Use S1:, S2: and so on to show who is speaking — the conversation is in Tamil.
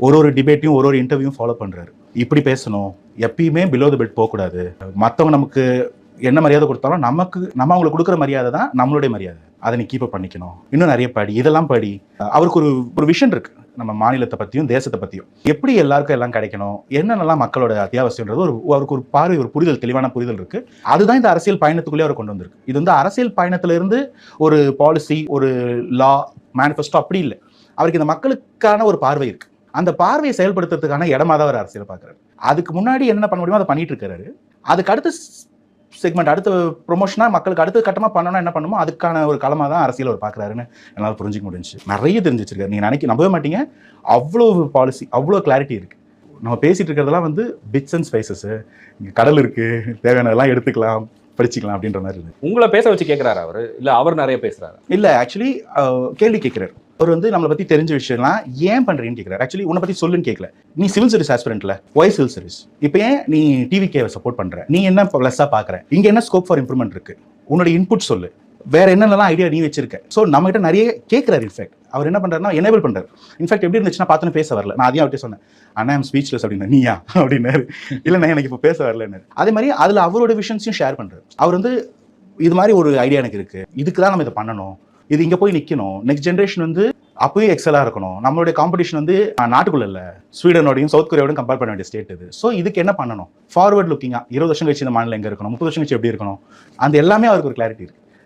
S1: ஒரு டிபேட்டையும் ஒரு இன்டர்வியூவும் ஃபாலோ பண்றாரு. இப்படி பேசணும், எப்பயுமே பிலோ த பெல்ட் போகக்கூடாது, மற்றவங்க நமக்கு என்ன மரியாதை கொடுத்தாலும் நம்ம அவங்களுக்கு கொடுக்குற மரியாதை தான் நம்மளுடைய மரியாதை, அதை நீ கீப் அப் பண்ணிக்கணும், இன்னும் நிறைய படி, இதெல்லாம் படி. அவருக்கு ஒரு விஷன் இருக்கு நம்ம மாநிலத்தை பற்றியும் தேசத்தை பற்றியும், எப்படி எல்லாருக்கும் எல்லாம் கிடைக்கணும், என்னென்னலாம் மக்களோட அத்தியாவசியன்றது அவருக்கு ஒரு பார்வை, ஒரு புரிதல், தெளிவான புரிதல் இருக்கு. அதுதான் இந்த அரசியல் பயணத்துக்குள்ளே அவர் கொண்டு வந்திருக்கு. இது வந்து அரசியல் பயணத்திலிருந்து ஒரு பாலிசி, ஒரு லா, மேனிஃபெஸ்டோ அப்படி இல்லை. அவருக்கு இந்த மக்களுக்கான ஒரு பார்வை இருக்கு. அந்த பார்வையை செயல்படுத்துறதுக்கான இடமா தான் அவர் அரசியல் பார்க்குறாரு. அதுக்கு முன்னாடி என்ன பண்ண முடியுமோ அதை பண்ணிட்டு இருக்காரு. அதுக்கு அடுத்த செக்மெண்ட், அடுத்த ப்ரொமோஷனா மக்களுக்கு அடுத்த கட்டமா பண்ணணும்னா என்ன பண்ணுமோ அதுக்கான ஒரு களமா தான் அரசியல் அவர் பார்க்குறாருன்னு என்னால் புரிஞ்சிக்க முடிஞ்சு. நிறைய தெரிஞ்சு வச்சிருக்காரு. நீங்க நம்பவே மாட்டீங்க, அவ்வளோ பாலிசி, அவ்வளோ கிளாரிட்டி இருக்கு. நம்ம பேசிட்டு இருக்கிறதெல்லாம் வந்து பிட்ஸ் அண்ட் ஸ்பைசஸ், இங்கே கடல் இருக்கு, தேவையானதெல்லாம் எடுத்துக்கலாம், படிச்சுக்கலாம் அப்படின்ற மாதிரி இருக்கு.
S2: உங்களை பேச வச்சு கேட்கிறாரு அவரு, இல்ல அவர் நிறைய பேசுறாரு?
S1: இல்ல, ஆக்சுவலி கேள்வி கேட்கிறாரு. அவர் வந்து நம்மளை பத்தி தெரிஞ்ச விஷயம்லாம் ஏன் பண்றீன்னு கேட்கிறாரு. ஆக்சுவலி உன்னை பத்தி சொல்லுன்னு கேட்கல. நீ சிவில் சர்வீஸ் ஆஸ்பிரண்ட்ல, ஒய் சிவில் சர்வீஸ், இப்போ ஏன் நீ டிவிகேவை சப்போர்ட் பண்ற, நீ என்ன பிளஸ்ஸா பாக்குற, இங்க என்ன ஸ்கோப் ஃபார் இம்ப்ரூவ்மெண்ட் இருக்கு, உன்னோட இன்புட் சொல்லு, வேற என்னென்னலாம் ஐடியா நீ வச்சிருக்க. ஸோ நம்ம கிட்ட நிறைய கேட்கிறாரு. இன்ஃபேக்ட் அவர் என்ன பண்றாருன்னா எனேபிள் பண்றாரு. இன்ஃபேக்ட் எப்படி இருந்துச்சுன்னா பார்த்தோன்னு பேச வரல, நான் அதையும் அவர்கிட்ட சொன்னேன், அண்ணா ஐம் ஸ்பீச்லெஸ் அப்படின்னா, நீயா அப்படின்னாரு. இல்லைண்ணா எனக்கு இப்போ பேச வரலன்னு. அதே மாதிரி அதுல அவரோட விஷன்ஸையும் ஷேர் பண்றாரு. அவர் வந்து இது மாதிரி ஒரு ஐடியா எனக்கு இருக்கு, இதுக்கு தான் நம்ம இதை பண்ணணும், இது இங்க போய் நிக்கணும், நெக்ஸ்ட் ஜென்ரேஷன் வந்து அப்பவே எக்ஸலா இருக்கணும், நம்மளுடைய காம்படிஷன் வந்து நாட்டுக்குள்ள இல்ல, ஸ்வீடனோடையும் சவுத் கொரியாவோடையும் கம்பேர் பண்ண வேண்டிய ஸ்டேட் இது. ஸோ இதுக்கு என்ன பண்ணணும், ஃபார்வர்ட் லுக்கிங்கா 20 வருஷம் கழிச்சு இந்த மாநிலம் எங்க இருக்கணும், 30 வருஷம் கழிச்சு எப்படி இருக்கணும், அந்த எல்லாமே அவருக்கு ஒரு கிளாரிட்டி இருக்கு.